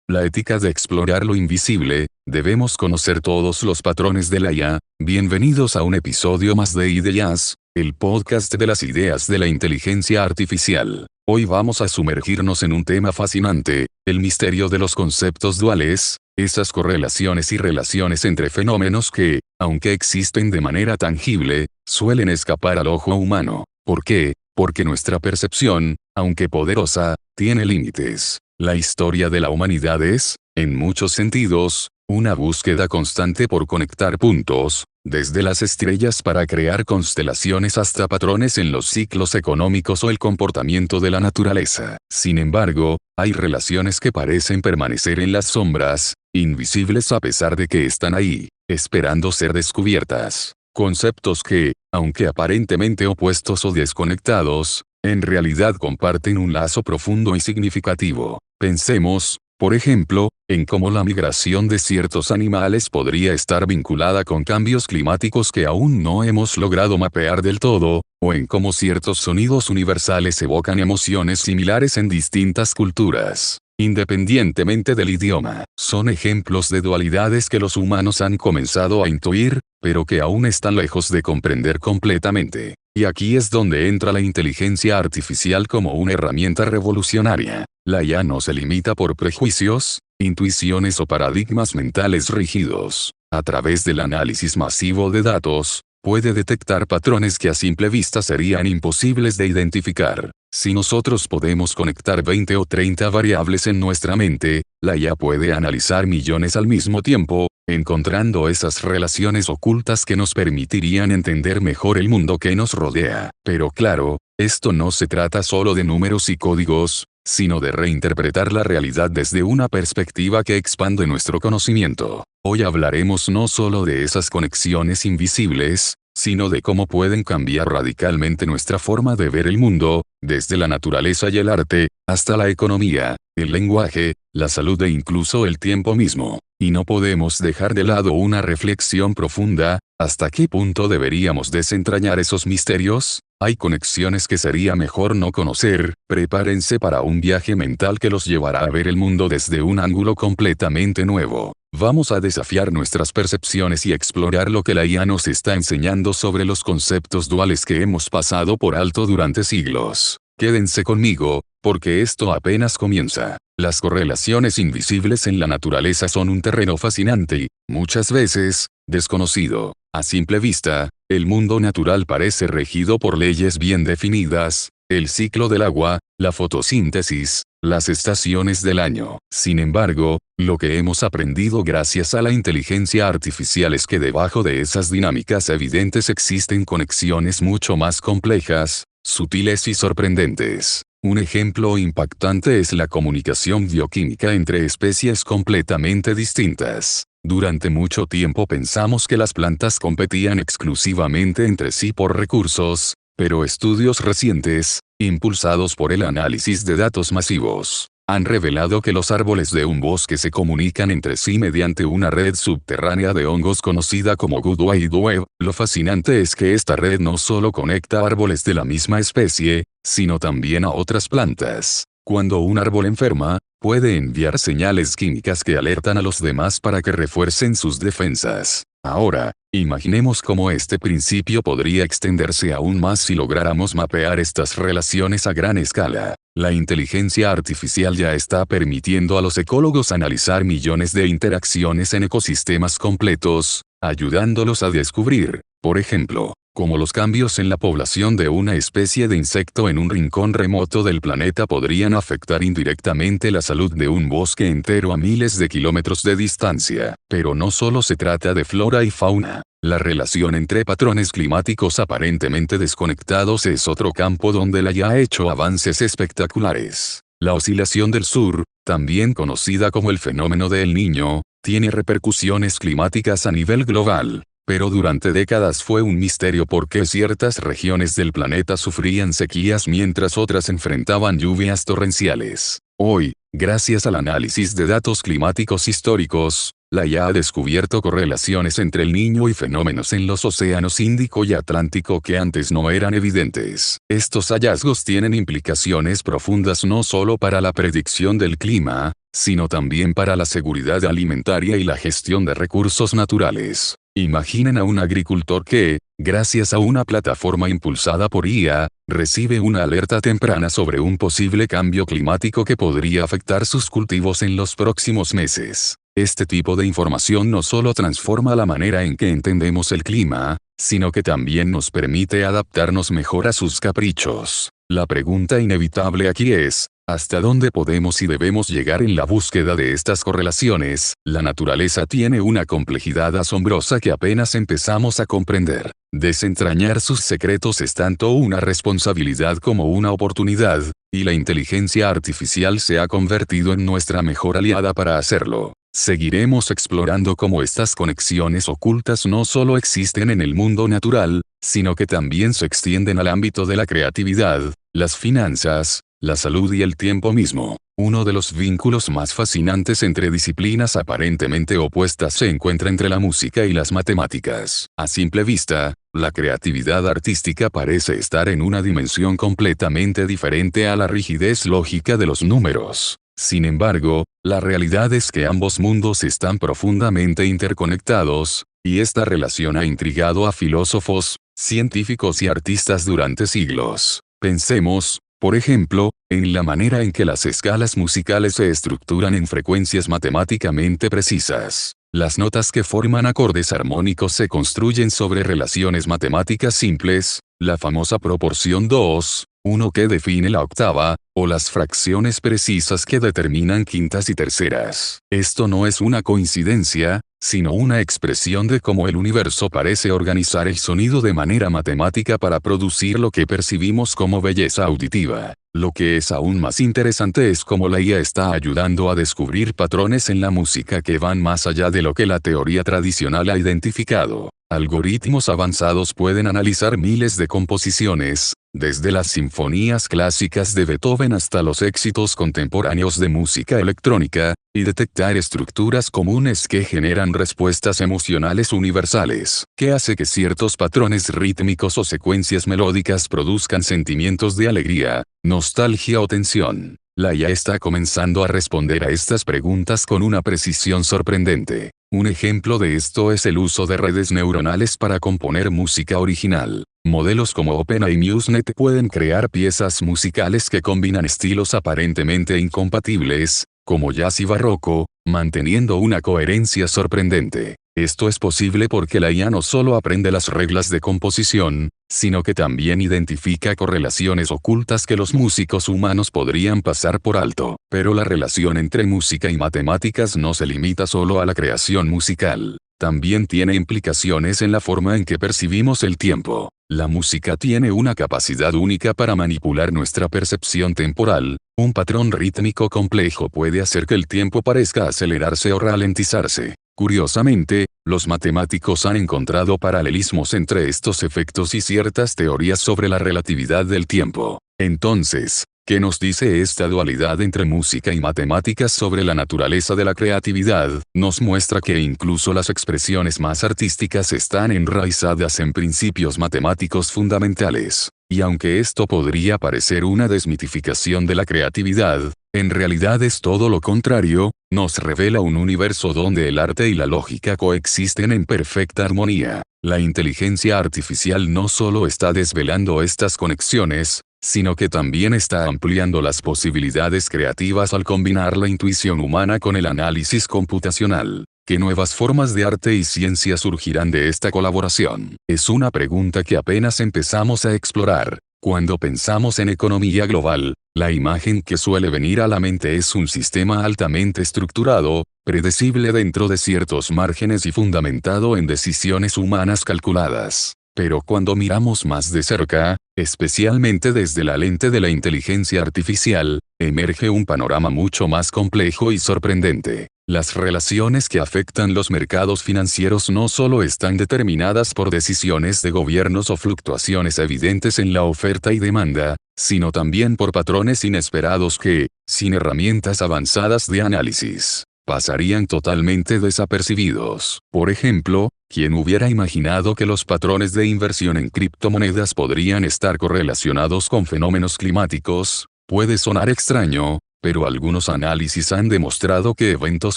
la ética de explorar lo invisible. Debemos conocer todos los patrones de la IA. Bienvenidos a un episodio más de Ideas, el podcast de las ideas de la inteligencia artificial. Hoy vamos a sumergirnos en un tema fascinante, el misterio de los conceptos duales, esas correlaciones y relaciones entre fenómenos que, aunque existen de manera tangible, suelen escapar al ojo humano. ¿Por qué? Porque nuestra percepción, aunque poderosa, tiene límites. La historia de la humanidad es, en muchos sentidos, una búsqueda constante por conectar puntos, desde las estrellas para crear constelaciones hasta patrones en los ciclos económicos o el comportamiento de la naturaleza. Sin embargo, hay relaciones que parecen permanecer en las sombras, invisibles a pesar de que están ahí, esperando ser descubiertas. Conceptos que, aunque aparentemente opuestos o desconectados, en realidad comparten un lazo profundo y significativo. Pensemos, por ejemplo, en cómo la migración de ciertos animales podría estar vinculada con cambios climáticos que aún no hemos logrado mapear del todo, o en cómo ciertos sonidos universales evocan emociones similares en distintas culturas. Independientemente del idioma, son ejemplos de dualidades que los humanos han comenzado a intuir, pero que aún están lejos de comprender completamente. Y aquí es donde entra la inteligencia artificial como una herramienta revolucionaria. La IA no se limita por prejuicios, intuiciones o paradigmas mentales rígidos. A través del análisis masivo de datos, puede detectar patrones que a simple vista serían imposibles de identificar. Si nosotros podemos conectar 20 o 30 variables en nuestra mente, la IA puede analizar millones al mismo tiempo, encontrando esas relaciones ocultas que nos permitirían entender mejor el mundo que nos rodea. Pero claro, esto no se trata solo de números y códigos, sino de reinterpretar la realidad desde una perspectiva que expande nuestro conocimiento. Hoy hablaremos no solo de esas conexiones invisibles, sino de cómo pueden cambiar radicalmente nuestra forma de ver el mundo, desde la naturaleza y el arte, hasta la economía, el lenguaje, la salud e incluso el tiempo mismo. Y no podemos dejar de lado una reflexión profunda: ¿hasta qué punto deberíamos desentrañar esos misterios? Hay conexiones que sería mejor no conocer. Prepárense para un viaje mental que los llevará a ver el mundo desde un ángulo completamente nuevo. Vamos a desafiar nuestras percepciones y explorar lo que la IA nos está enseñando sobre los conceptos duales que hemos pasado por alto durante siglos. Quédense conmigo, porque esto apenas comienza. Las correlaciones invisibles en la naturaleza son un terreno fascinante y, muchas veces, desconocido. A simple vista, el mundo natural parece regido por leyes bien definidas: el ciclo del agua, la fotosíntesis, las estaciones del año. Sin embargo, lo que hemos aprendido gracias a la inteligencia artificial es que debajo de esas dinámicas evidentes existen conexiones mucho más complejas, sutiles y sorprendentes. Un ejemplo impactante es la comunicación bioquímica entre especies completamente distintas. Durante mucho tiempo pensamos que las plantas competían exclusivamente entre sí por recursos, pero estudios recientes, impulsados por el análisis de datos masivos, han revelado que los árboles de un bosque se comunican entre sí mediante una red subterránea de hongos conocida como Good Wide Web. Lo fascinante es que esta red no solo conecta árboles de la misma especie, sino también a otras plantas. Cuando un árbol enferma, puede enviar señales químicas que alertan a los demás para que refuercen sus defensas. Ahora, imaginemos cómo este principio podría extenderse aún más si lográramos mapear estas relaciones a gran escala. La inteligencia artificial ya está permitiendo a los ecólogos analizar millones de interacciones en ecosistemas completos, ayudándolos a descubrir, por ejemplo, cómo los cambios en la población de una especie de insecto en un rincón remoto del planeta podrían afectar indirectamente la salud de un bosque entero a miles de kilómetros de distancia. Pero no solo se trata de flora y fauna. La relación entre patrones climáticos aparentemente desconectados es otro campo donde la IA ha hecho avances espectaculares. La oscilación del sur, también conocida como el fenómeno de El Niño, tiene repercusiones climáticas a nivel global. Pero durante décadas fue un misterio por qué ciertas regiones del planeta sufrían sequías mientras otras enfrentaban lluvias torrenciales. Hoy, gracias al análisis de datos climáticos históricos, la IA ha descubierto correlaciones entre El Niño y fenómenos en los océanos Índico y Atlántico que antes no eran evidentes. Estos hallazgos tienen implicaciones profundas no solo para la predicción del clima, sino también para la seguridad alimentaria y la gestión de recursos naturales. Imaginen a un agricultor que, gracias a una plataforma impulsada por IA, recibe una alerta temprana sobre un posible cambio climático que podría afectar sus cultivos en los próximos meses. Este tipo de información no solo transforma la manera en que entendemos el clima, sino que también nos permite adaptarnos mejor a sus caprichos. La pregunta inevitable aquí es, ¿hasta dónde podemos y debemos llegar en la búsqueda de estas correlaciones? La naturaleza tiene una complejidad asombrosa que apenas empezamos a comprender. Desentrañar sus secretos es tanto una responsabilidad como una oportunidad, y la inteligencia artificial se ha convertido en nuestra mejor aliada para hacerlo. Seguiremos explorando cómo estas conexiones ocultas no solo existen en el mundo natural, sino que también se extienden al ámbito de la creatividad, las finanzas, la salud y el tiempo mismo. Uno de los vínculos más fascinantes entre disciplinas aparentemente opuestas se encuentra entre la música y las matemáticas. A simple vista, la creatividad artística parece estar en una dimensión completamente diferente a la rigidez lógica de los números. Sin embargo, la realidad es que ambos mundos están profundamente interconectados, y esta relación ha intrigado a filósofos, científicos y artistas durante siglos. Pensemos, por ejemplo, en la manera en que las escalas musicales se estructuran en frecuencias matemáticamente precisas. Las notas que forman acordes armónicos se construyen sobre relaciones matemáticas simples, la famosa proporción 2:1 que define la octava, o las fracciones precisas que determinan quintas y terceras. Esto no es una coincidencia, sino una expresión de cómo el universo parece organizar el sonido de manera matemática para producir lo que percibimos como belleza auditiva. Lo que es aún más interesante es cómo la IA está ayudando a descubrir patrones en la música que van más allá de lo que la teoría tradicional ha identificado. Algoritmos avanzados pueden analizar miles de composiciones, desde las sinfonías clásicas de Beethoven hasta los éxitos contemporáneos de música electrónica, y detectar estructuras comunes que generan respuestas emocionales universales, que hace que ciertos patrones rítmicos o secuencias melódicas produzcan sentimientos de alegría, nostalgia o tensión. La IA está comenzando a responder a estas preguntas con una precisión sorprendente. Un ejemplo de esto es el uso de redes neuronales para componer música original. Modelos como OpenAI y MuseNet pueden crear piezas musicales que combinan estilos aparentemente incompatibles, como jazz y barroco, manteniendo una coherencia sorprendente. Esto es posible porque la IA no solo aprende las reglas de composición, sino que también identifica correlaciones ocultas que los músicos humanos podrían pasar por alto. Pero la relación entre música y matemáticas no se limita solo a la creación musical. También tiene implicaciones en la forma en que percibimos el tiempo. La música tiene una capacidad única para manipular nuestra percepción temporal. Un patrón rítmico complejo puede hacer que el tiempo parezca acelerarse o ralentizarse. Curiosamente, los matemáticos han encontrado paralelismos entre estos efectos y ciertas teorías sobre la relatividad del tiempo. Entonces, ¿qué nos dice esta dualidad entre música y matemáticas sobre la naturaleza de la creatividad? Nos muestra que incluso las expresiones más artísticas están enraizadas en principios matemáticos fundamentales. Y aunque esto podría parecer una desmitificación de la creatividad, en realidad es todo lo contrario, nos revela un universo donde el arte y la lógica coexisten en perfecta armonía. La inteligencia artificial no solo está desvelando estas conexiones, sino que también está ampliando las posibilidades creativas al combinar la intuición humana con el análisis computacional. ¿Qué nuevas formas de arte y ciencia surgirán de esta colaboración? Es una pregunta que apenas empezamos a explorar. Cuando pensamos en economía global, la imagen que suele venir a la mente es un sistema altamente estructurado, predecible dentro de ciertos márgenes y fundamentado en decisiones humanas calculadas. Pero cuando miramos más de cerca, especialmente desde la lente de la inteligencia artificial, emerge un panorama mucho más complejo y sorprendente. Las relaciones que afectan los mercados financieros no solo están determinadas por decisiones de gobiernos o fluctuaciones evidentes en la oferta y demanda, sino también por patrones inesperados que, sin herramientas avanzadas de análisis, pasarían totalmente desapercibidos. Por ejemplo, ¿quién hubiera imaginado que los patrones de inversión en criptomonedas podrían estar correlacionados con fenómenos climáticos? Puede sonar extraño, pero algunos análisis han demostrado que eventos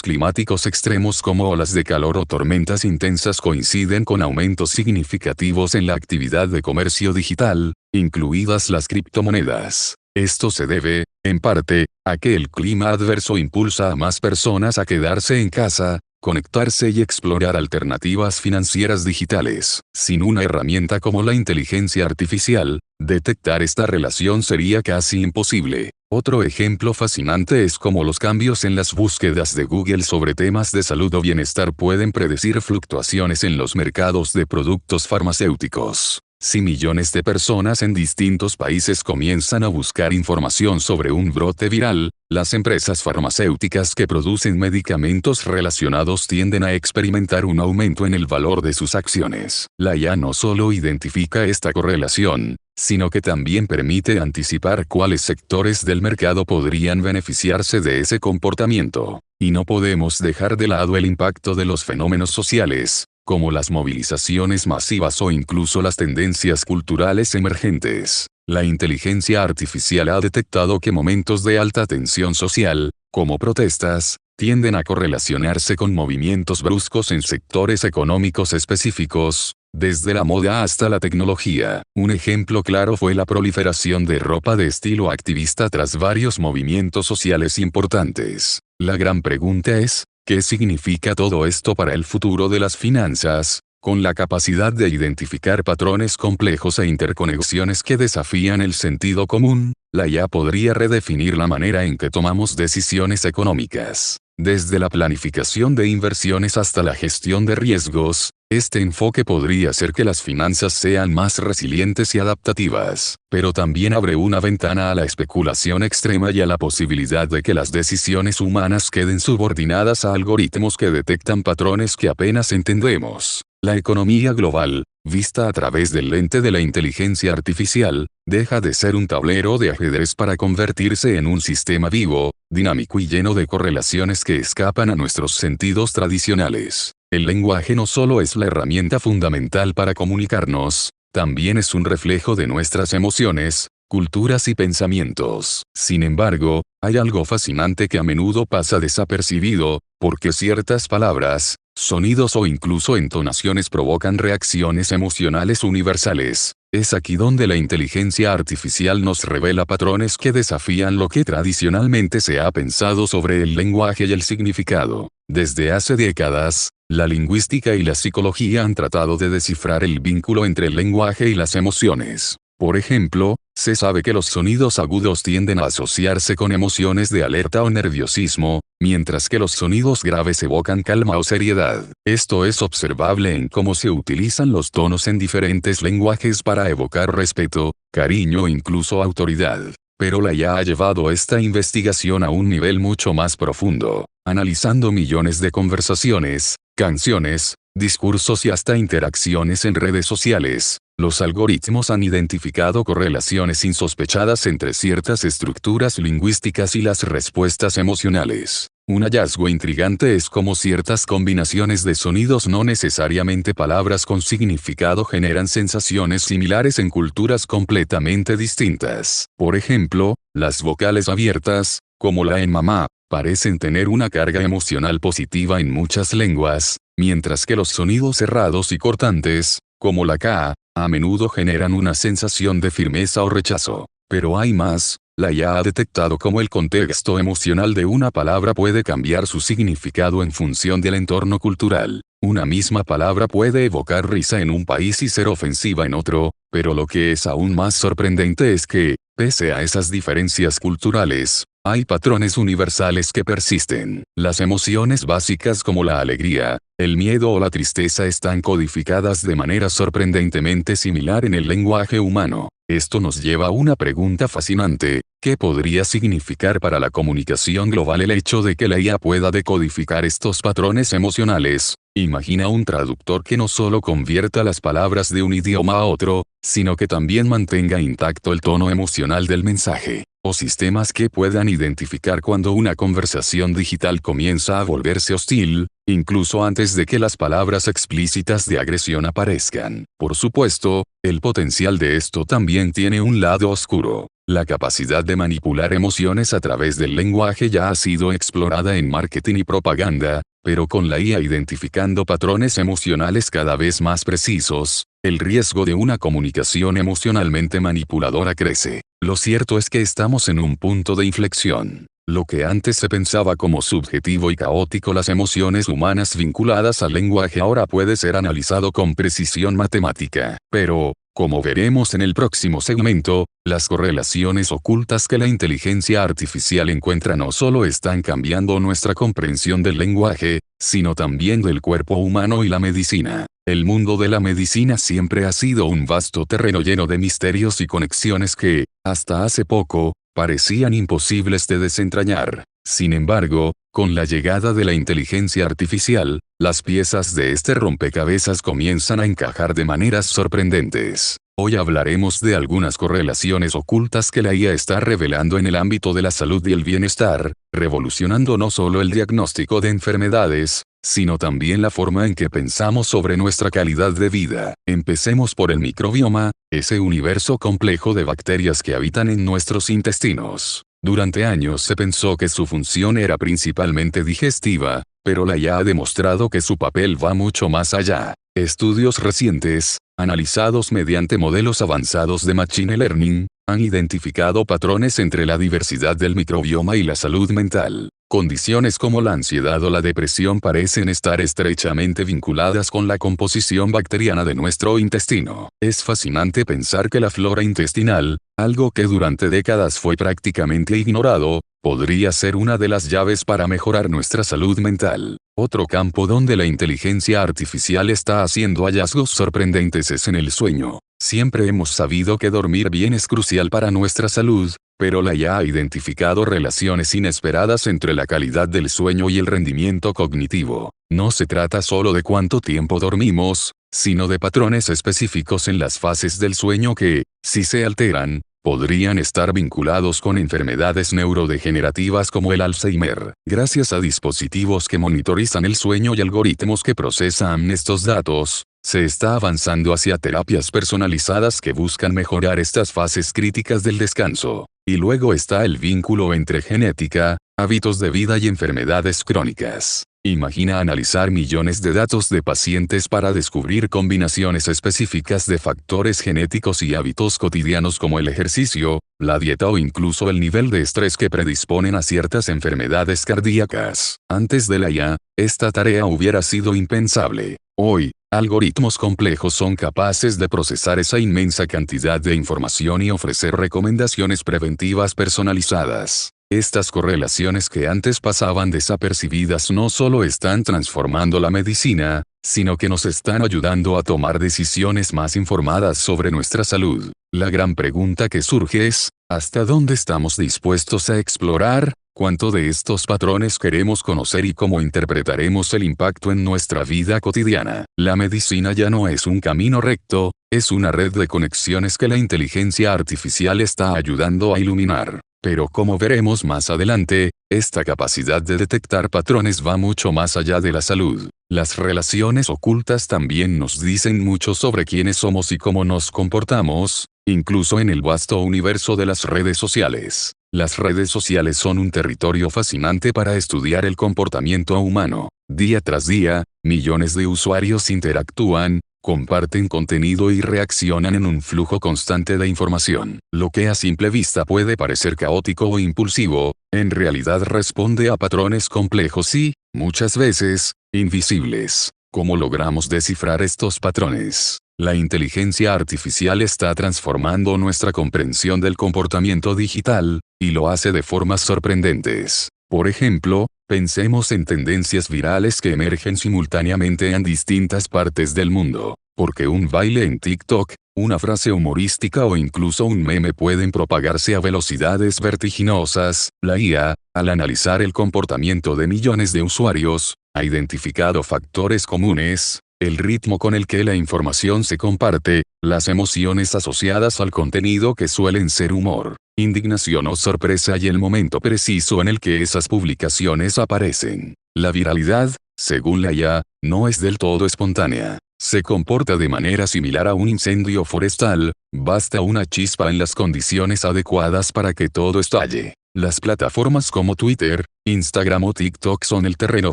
climáticos extremos como olas de calor o tormentas intensas coinciden con aumentos significativos en la actividad de comercio digital, incluidas las criptomonedas. Esto se debe, en parte, a que el clima adverso impulsa a más personas a quedarse en casa, conectarse y explorar alternativas financieras digitales. Sin una herramienta como la inteligencia artificial, detectar esta relación sería casi imposible. Otro ejemplo fascinante es cómo los cambios en las búsquedas de Google sobre temas de salud o bienestar pueden predecir fluctuaciones en los mercados de productos farmacéuticos. Si millones de personas en distintos países comienzan a buscar información sobre un brote viral, las empresas farmacéuticas que producen medicamentos relacionados tienden a experimentar un aumento en el valor de sus acciones. La IA no solo identifica esta correlación, sino que también permite anticipar cuáles sectores del mercado podrían beneficiarse de ese comportamiento. Y no podemos dejar de lado el impacto de los fenómenos sociales, como las movilizaciones masivas o incluso las tendencias culturales emergentes. La inteligencia artificial ha detectado que momentos de alta tensión social, como protestas, tienden a correlacionarse con movimientos bruscos en sectores económicos específicos, desde la moda hasta la tecnología. Un ejemplo claro fue la proliferación de ropa de estilo activista tras varios movimientos sociales importantes. La gran pregunta es, ¿qué significa todo esto para el futuro de las finanzas? Con la capacidad de identificar patrones complejos e interconexiones que desafían el sentido común, la IA podría redefinir la manera en que tomamos decisiones económicas. Desde la planificación de inversiones hasta la gestión de riesgos, este enfoque podría hacer que las finanzas sean más resilientes y adaptativas, pero también abre una ventana a la especulación extrema y a la posibilidad de que las decisiones humanas queden subordinadas a algoritmos que detectan patrones que apenas entendemos. La economía global, vista a través del lente de la inteligencia artificial, deja de ser un tablero de ajedrez para convertirse en un sistema vivo, dinámico y lleno de correlaciones que escapan a nuestros sentidos tradicionales. El lenguaje no solo es la herramienta fundamental para comunicarnos, también es un reflejo de nuestras emociones, culturas y pensamientos. Sin embargo, hay algo fascinante que a menudo pasa desapercibido, porque ciertas palabras, sonidos o incluso entonaciones provocan reacciones emocionales universales. Es aquí donde la inteligencia artificial nos revela patrones que desafían lo que tradicionalmente se ha pensado sobre el lenguaje y el significado. Desde hace décadas, la lingüística y la psicología han tratado de descifrar el vínculo entre el lenguaje y las emociones. Por ejemplo, se sabe que los sonidos agudos tienden a asociarse con emociones de alerta o nerviosismo, mientras que los sonidos graves evocan calma o seriedad. Esto es observable en cómo se utilizan los tonos en diferentes lenguajes para evocar respeto, cariño o incluso autoridad. Pero la IA ha llevado esta investigación a un nivel mucho más profundo, analizando millones de conversaciones, canciones, discursos y hasta interacciones en redes sociales. Los algoritmos han identificado correlaciones insospechadas entre ciertas estructuras lingüísticas y las respuestas emocionales. Un hallazgo intrigante es cómo ciertas combinaciones de sonidos no necesariamente palabras con significado generan sensaciones similares en culturas completamente distintas. Por ejemplo, las vocales abiertas, como la en mamá, parecen tener una carga emocional positiva en muchas lenguas, mientras que los sonidos cerrados y cortantes, como la K, a menudo generan una sensación de firmeza o rechazo. Pero hay más. La IA ha detectado cómo el contexto emocional de una palabra puede cambiar su significado en función del entorno cultural. Una misma palabra puede evocar risa en un país y ser ofensiva en otro, pero lo que es aún más sorprendente es que, pese a esas diferencias culturales, hay patrones universales que persisten. Las emociones básicas como la alegría, el miedo o la tristeza están codificadas de manera sorprendentemente similar en el lenguaje humano. Esto nos lleva a una pregunta fascinante: ¿qué podría significar para la comunicación global el hecho de que la IA pueda decodificar estos patrones emocionales? Imagina un traductor que no solo convierta las palabras de un idioma a otro, sino que también mantenga intacto el tono emocional del mensaje. O sistemas que puedan identificar cuando una conversación digital comienza a volverse hostil, incluso antes de que las palabras explícitas de agresión aparezcan. Por supuesto, el potencial de esto también tiene un lado oscuro. La capacidad de manipular emociones a través del lenguaje ya ha sido explorada en marketing y propaganda, pero con la IA identificando patrones emocionales cada vez más precisos, el riesgo de una comunicación emocionalmente manipuladora crece. Lo cierto es que estamos en un punto de inflexión. Lo que antes se pensaba como subjetivo y caótico, las emociones humanas vinculadas al lenguaje, ahora puede ser analizado con precisión matemática. Pero, como veremos en el próximo segmento, las correlaciones ocultas que la inteligencia artificial encuentra no solo están cambiando nuestra comprensión del lenguaje, sino también del cuerpo humano y la medicina. El mundo de la medicina siempre ha sido un vasto terreno lleno de misterios y conexiones que, hasta hace poco, parecían imposibles de desentrañar. Sin embargo, con la llegada de la inteligencia artificial, las piezas de este rompecabezas comienzan a encajar de maneras sorprendentes. Hoy hablaremos de algunas correlaciones ocultas que la IA está revelando en el ámbito de la salud y el bienestar, revolucionando no solo el diagnóstico de enfermedades, sino también la forma en que pensamos sobre nuestra calidad de vida. Empecemos por el microbioma, ese universo complejo de bacterias que habitan en nuestros intestinos. Durante años se pensó que su función era principalmente digestiva, pero la IA ha demostrado que su papel va mucho más allá. Estudios recientes, analizados mediante modelos avanzados de Machine Learning, han identificado patrones entre la diversidad del microbioma y la salud mental. Condiciones como la ansiedad o la depresión parecen estar estrechamente vinculadas con la composición bacteriana de nuestro intestino. Es fascinante pensar que la flora intestinal, algo que durante décadas fue prácticamente ignorado, podría ser una de las llaves para mejorar nuestra salud mental. Otro campo donde la inteligencia artificial está haciendo hallazgos sorprendentes es en el sueño. Siempre hemos sabido que dormir bien es crucial para nuestra salud, pero la IA ha identificado relaciones inesperadas entre la calidad del sueño y el rendimiento cognitivo. No se trata solo de cuánto tiempo dormimos, sino de patrones específicos en las fases del sueño que, si se alteran, podrían estar vinculados con enfermedades neurodegenerativas como el Alzheimer. Gracias a dispositivos que monitorizan el sueño y algoritmos que procesan estos datos, se está avanzando hacia terapias personalizadas que buscan mejorar estas fases críticas del descanso. Y luego está el vínculo entre genética, hábitos de vida y enfermedades crónicas. Imagina analizar millones de datos de pacientes para descubrir combinaciones específicas de factores genéticos y hábitos cotidianos como el ejercicio, la dieta o incluso el nivel de estrés que predisponen a ciertas enfermedades cardíacas. Antes de la IA, esta tarea hubiera sido impensable. Hoy, algoritmos complejos son capaces de procesar esa inmensa cantidad de información y ofrecer recomendaciones preventivas personalizadas. Estas correlaciones que antes pasaban desapercibidas no solo están transformando la medicina, sino que nos están ayudando a tomar decisiones más informadas sobre nuestra salud. La gran pregunta que surge es, ¿hasta dónde estamos dispuestos a explorar? ¿Cuánto de estos patrones queremos conocer y cómo interpretaremos el impacto en nuestra vida cotidiana? La medicina ya no es un camino recto, es una red de conexiones que la inteligencia artificial está ayudando a iluminar. Pero como veremos más adelante, esta capacidad de detectar patrones va mucho más allá de la salud. Las relaciones ocultas también nos dicen mucho sobre quiénes somos y cómo nos comportamos, incluso en el vasto universo de las redes sociales. Las redes sociales son un territorio fascinante para estudiar el comportamiento humano. Día tras día, millones de usuarios interactúan, comparten contenido y reaccionan en un flujo constante de información. Lo que a simple vista puede parecer caótico o impulsivo, en realidad responde a patrones complejos y, muchas veces, invisibles. ¿Cómo logramos descifrar estos patrones? La inteligencia artificial está transformando nuestra comprensión del comportamiento digital, y lo hace de formas sorprendentes. Por ejemplo, pensemos en tendencias virales que emergen simultáneamente en distintas partes del mundo. Porque un baile en TikTok, una frase humorística o incluso un meme pueden propagarse a velocidades vertiginosas, la IA, al analizar el comportamiento de millones de usuarios, ha identificado factores comunes, el ritmo con el que la información se comparte, las emociones asociadas al contenido que suelen ser humor, indignación o sorpresa y el momento preciso en el que esas publicaciones aparecen. La viralidad, según la IA, no es del todo espontánea. Se comporta de manera similar a un incendio forestal, basta una chispa en las condiciones adecuadas para que todo estalle. Las plataformas como Twitter, Instagram o TikTok son el terreno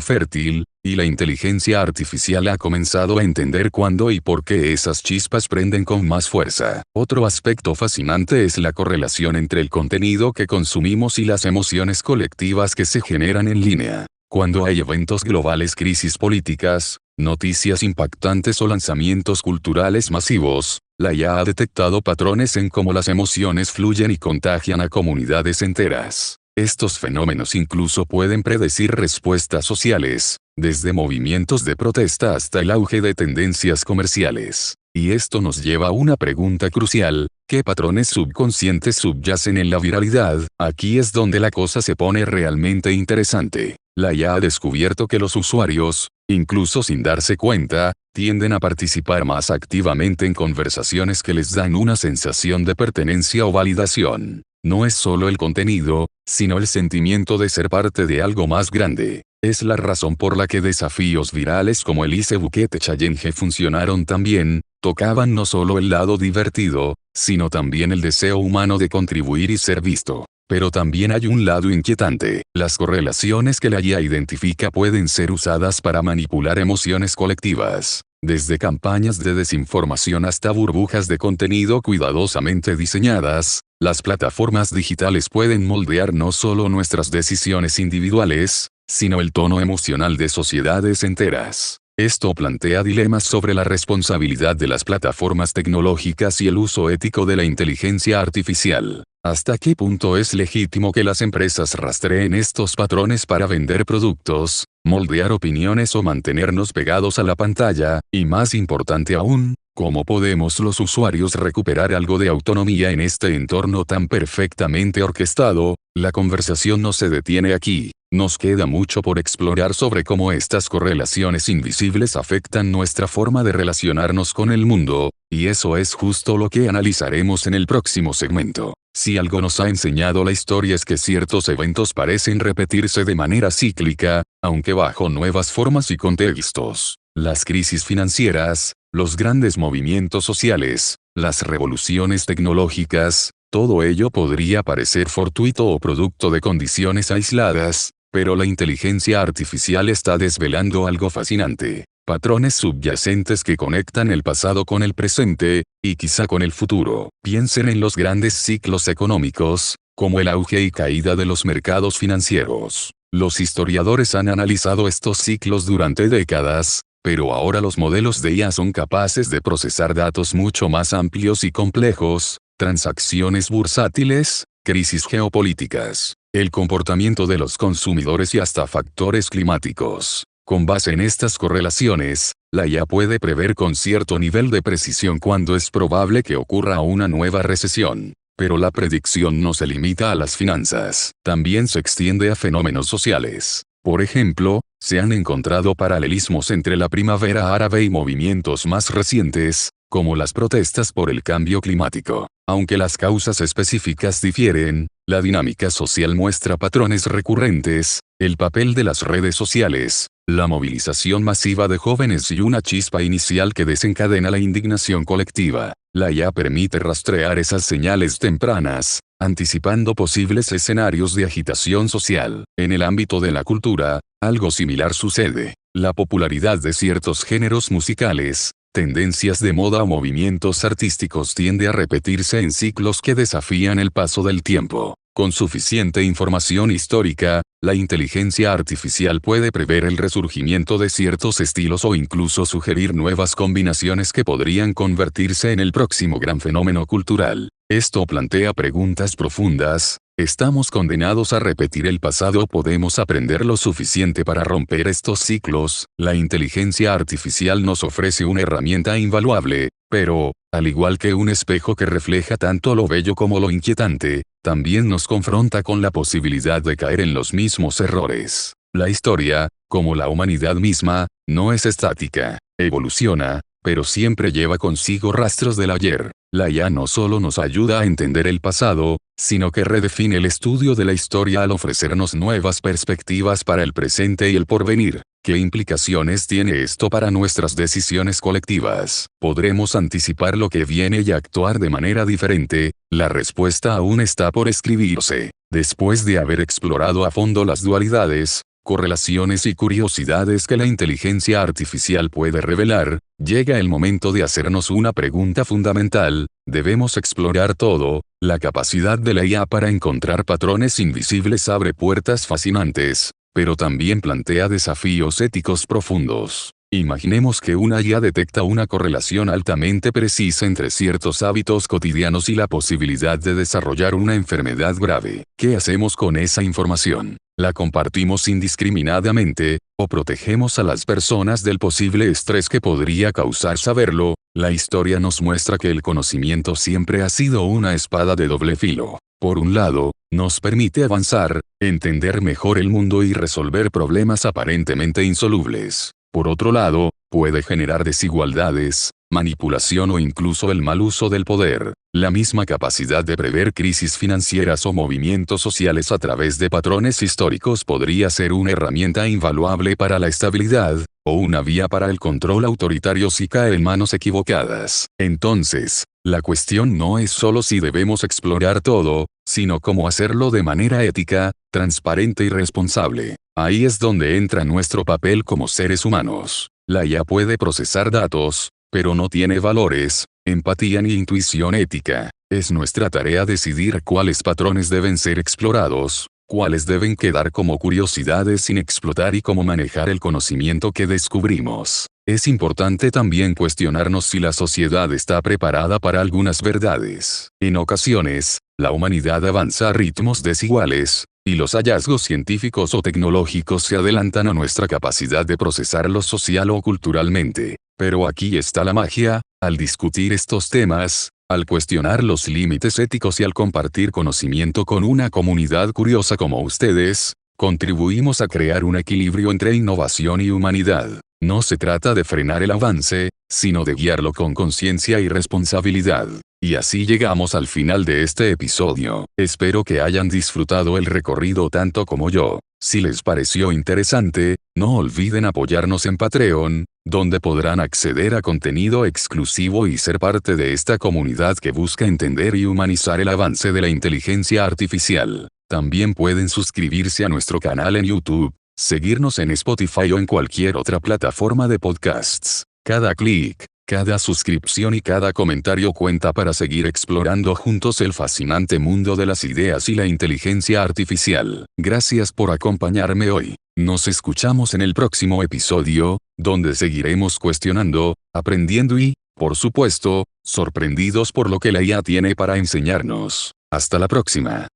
fértil, y la inteligencia artificial ha comenzado a entender cuándo y por qué esas chispas prenden con más fuerza. Otro aspecto fascinante es la correlación entre el contenido que consumimos y las emociones colectivas que se generan en línea. Cuando hay eventos globales, crisis políticas, noticias impactantes o lanzamientos culturales masivos, la IA ha detectado patrones en cómo las emociones fluyen y contagian a comunidades enteras. Estos fenómenos incluso pueden predecir respuestas sociales, desde movimientos de protesta hasta el auge de tendencias comerciales. Y esto nos lleva a una pregunta crucial: ¿qué patrones subconscientes subyacen en la viralidad? Aquí es donde la cosa se pone realmente interesante. La IA ha descubierto que los usuarios, incluso sin darse cuenta, tienden a participar más activamente en conversaciones que les dan una sensación de pertenencia o validación. No es solo el contenido, sino el sentimiento de ser parte de algo más grande. Es la razón por la que desafíos virales como el Ise Bucket Challenge funcionaron tan bien. Tocaban no solo el lado divertido, sino también el deseo humano de contribuir y ser visto. Pero también hay un lado inquietante. Las correlaciones que la IA identifica pueden ser usadas para manipular emociones colectivas. Desde campañas de desinformación hasta burbujas de contenido cuidadosamente diseñadas, las plataformas digitales pueden moldear no solo nuestras decisiones individuales, sino el tono emocional de sociedades enteras. Esto plantea dilemas sobre la responsabilidad de las plataformas tecnológicas y el uso ético de la inteligencia artificial. ¿Hasta qué punto es legítimo que las empresas rastreen estos patrones para vender productos, moldear opiniones o mantenernos pegados a la pantalla? Y más importante aún, ¿cómo podemos los usuarios recuperar algo de autonomía en este entorno tan perfectamente orquestado? La conversación no se detiene aquí. Nos queda mucho por explorar sobre cómo estas correlaciones invisibles afectan nuestra forma de relacionarnos con el mundo, y eso es justo lo que analizaremos en el próximo segmento. Si algo nos ha enseñado la historia es que ciertos eventos parecen repetirse de manera cíclica, aunque bajo nuevas formas y contextos. Las crisis financieras, los grandes movimientos sociales, las revoluciones tecnológicas, todo ello podría parecer fortuito o producto de condiciones aisladas, pero la inteligencia artificial está desvelando algo fascinante: patrones subyacentes que conectan el pasado con el presente, y quizá con el futuro. Piensen en los grandes ciclos económicos, como el auge y caída de los mercados financieros. Los historiadores han analizado estos ciclos durante décadas, pero ahora los modelos de IA son capaces de procesar datos mucho más amplios y complejos: transacciones bursátiles, crisis geopolíticas, el comportamiento de los consumidores y hasta factores climáticos. Con base en estas correlaciones, la IA puede prever con cierto nivel de precisión cuándo es probable que ocurra una nueva recesión. Pero la predicción no se limita a las finanzas, también se extiende a fenómenos sociales. Por ejemplo, se han encontrado paralelismos entre la primavera árabe y movimientos más recientes, como las protestas por el cambio climático. Aunque las causas específicas difieren, la dinámica social muestra patrones recurrentes: el papel de las redes sociales, la movilización masiva de jóvenes y una chispa inicial que desencadena la indignación colectiva. La IA permite rastrear esas señales tempranas, anticipando posibles escenarios de agitación social. En el ámbito de la cultura, algo similar sucede. La popularidad de ciertos géneros musicales, tendencias de moda o movimientos artísticos tiende a repetirse en ciclos que desafían el paso del tiempo. Con suficiente información histórica, la inteligencia artificial puede prever el resurgimiento de ciertos estilos o incluso sugerir nuevas combinaciones que podrían convertirse en el próximo gran fenómeno cultural. Esto plantea preguntas profundas: ¿estamos condenados a repetir el pasado o podemos aprender lo suficiente para romper estos ciclos? La inteligencia artificial nos ofrece una herramienta invaluable, pero, al igual que un espejo que refleja tanto lo bello como lo inquietante, también nos confronta con la posibilidad de caer en los mismos errores. La historia, como la humanidad misma, no es estática, evoluciona, pero siempre lleva consigo rastros del ayer. La IA no solo nos ayuda a entender el pasado, sino que redefine el estudio de la historia al ofrecernos nuevas perspectivas para el presente y el porvenir. ¿Qué implicaciones tiene esto para nuestras decisiones colectivas? ¿Podremos anticipar lo que viene y actuar de manera diferente? La respuesta aún está por escribirse. Después de haber explorado a fondo las dualidades, correlaciones y curiosidades que la inteligencia artificial puede revelar, llega el momento de hacernos una pregunta fundamental: ¿debemos explorar todo? La capacidad de la IA para encontrar patrones invisibles abre puertas fascinantes, pero también plantea desafíos éticos profundos. Imaginemos que una IA detecta una correlación altamente precisa entre ciertos hábitos cotidianos y la posibilidad de desarrollar una enfermedad grave. ¿Qué hacemos con esa información? ¿La compartimos indiscriminadamente, o protegemos a las personas del posible estrés que podría causar saberlo? La historia nos muestra que el conocimiento siempre ha sido una espada de doble filo. Por un lado, nos permite avanzar, entender mejor el mundo y resolver problemas aparentemente insolubles. Por otro lado, puede generar desigualdades, manipulación o incluso el mal uso del poder. La misma capacidad de prever crisis financieras o movimientos sociales a través de patrones históricos podría ser una herramienta invaluable para la estabilidad, o una vía para el control autoritario si cae en manos equivocadas. Entonces, la cuestión no es solo si debemos explorar todo, sino cómo hacerlo de manera ética, transparente y responsable. Ahí es donde entra nuestro papel como seres humanos. La IA puede procesar datos, pero no tiene valores, empatía ni intuición ética. Es nuestra tarea decidir cuáles patrones deben ser explorados, cuáles deben quedar como curiosidades sin explotar y cómo manejar el conocimiento que descubrimos. Es importante también cuestionarnos si la sociedad está preparada para algunas verdades. En ocasiones, la humanidad avanza a ritmos desiguales, y los hallazgos científicos o tecnológicos se adelantan a nuestra capacidad de procesarlo social o culturalmente. Pero aquí está la magia: al discutir estos temas, al cuestionar los límites éticos y al compartir conocimiento con una comunidad curiosa como ustedes, contribuimos a crear un equilibrio entre innovación y humanidad. No se trata de frenar el avance, sino de guiarlo con conciencia y responsabilidad. Y así llegamos al final de este episodio. Espero que hayan disfrutado el recorrido tanto como yo. Si les pareció interesante, no olviden apoyarnos en Patreon, donde podrán acceder a contenido exclusivo y ser parte de esta comunidad que busca entender y humanizar el avance de la inteligencia artificial. También pueden suscribirse a nuestro canal en YouTube, seguirnos en Spotify o en cualquier otra plataforma de podcasts. Cada clic, cada suscripción y cada comentario cuenta para seguir explorando juntos el fascinante mundo de las ideas y la inteligencia artificial. Gracias por acompañarme hoy. Nos escuchamos en el próximo episodio, donde seguiremos cuestionando, aprendiendo y, por supuesto, sorprendidos por lo que la IA tiene para enseñarnos. Hasta la próxima.